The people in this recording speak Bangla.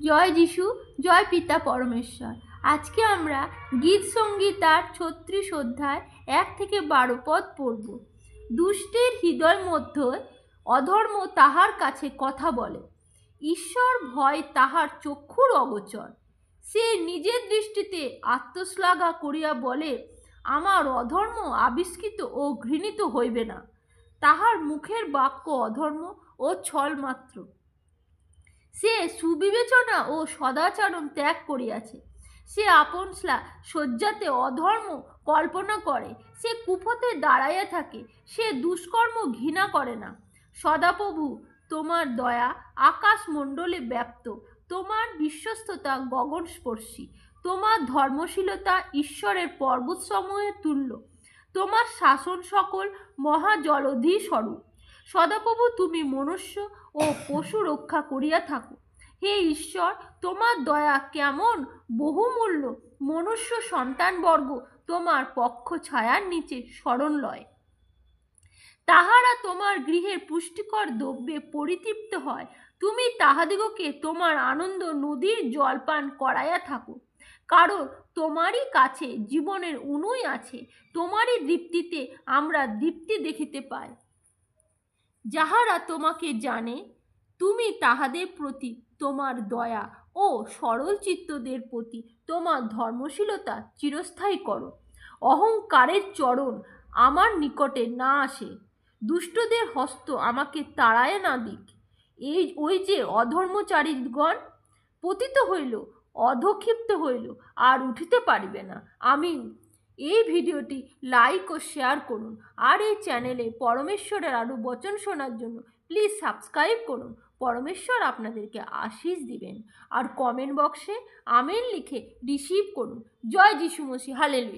জয় যিশু, জয় পিতা পরমেশ্বর। আজকে আমরা গীত সংগীতার 36 অধ্যায় 1 থেকে 12 পদ পড়ব। দুষ্টের হৃদয় মধ্যে অধর্ম তাহার কাছে কথা বলে, ঈশ্বর ভয় তাহার চক্ষুর অগোচর। সে নিজের দৃষ্টিতে আত্মশ্লাঘা করিয়া বলে, আমার অধর্ম আবিষ্কৃত ও ঘৃণিত হইবে না। তাহার মুখের বাক্য অধর্ম ও ছল মাত্র। সে সুবিবেচনা ও সদাচরণ ত্যাগ করিয়াছে। সে আপন শয্যাতে অধর্ম কল্পনা করে। সে কুপথে দাঁড়াইয়া থাকে। সে দুষ্কর্ম ঘৃণা করে না। সদাপ্রভু, তোমার দয়া আকাশমণ্ডলে ব্যাপ্ত, তোমার বিশ্বস্ততা গগনস্পর্শী, তোমার ধর্মশীলতা ঈশ্বরের পর্বতসমূহের তুল্য, তোমার শাসন সকল মহাজলধি স্বরূপ। সদাপ্রভু, তুমি মনুষ্য ও পশু রক্ষা করিয়া থাকো। হে ঈশ্বর, তোমার দয়া কেমন বহুমূল্য। মনুষ্য সন্তানবর্গ তোমার পক্ষ ছায়ার নিচে শরণ লয়। তাহারা তোমার গৃহের পুষ্টিকর দ্রব্যে পরিতৃপ্ত হয়। তুমি তাহাদিগকে তোমার আনন্দ নদীর জলপান করাইয়া থাকো। কারণ তোমারই কাছে জীবনের উনুই আছে। তোমারই দীপ্তিতে আমরা দীপ্তি দেখিতে পাই। যাহারা তোমাকে জানে, তুমি তাহাদের প্রতি তোমার দয়া ও সরল চিত্তদের প্রতি তোমার ধর্মশীলতা চিরস্থায়ী করো। অহংকারের চরণ আমার নিকটে না আসে, দুষ্টদের হস্ত আমাকে তাড়ায় না দিক। ওই যে অধর্মচারীগণ পতিত হইল, অধক্ষিপ্ত হইল, আর উঠিতে পারিবে না। আমিন। এই ভিডিওটি লাইক ও শেয়ার করুন। আর এই চ্যানেলে পরমেশ্বরের আরও বচন শোনার জন্য প্লিজ সাবস্ক্রাইব করুন। পরমেশ্বর আপনাদেরকে আশীষ দিবেন। আর কমেন্ট বক্সে আমেন লিখে রিসিভ করুন। জয় যিশু মসিহ। হালেলুয়া।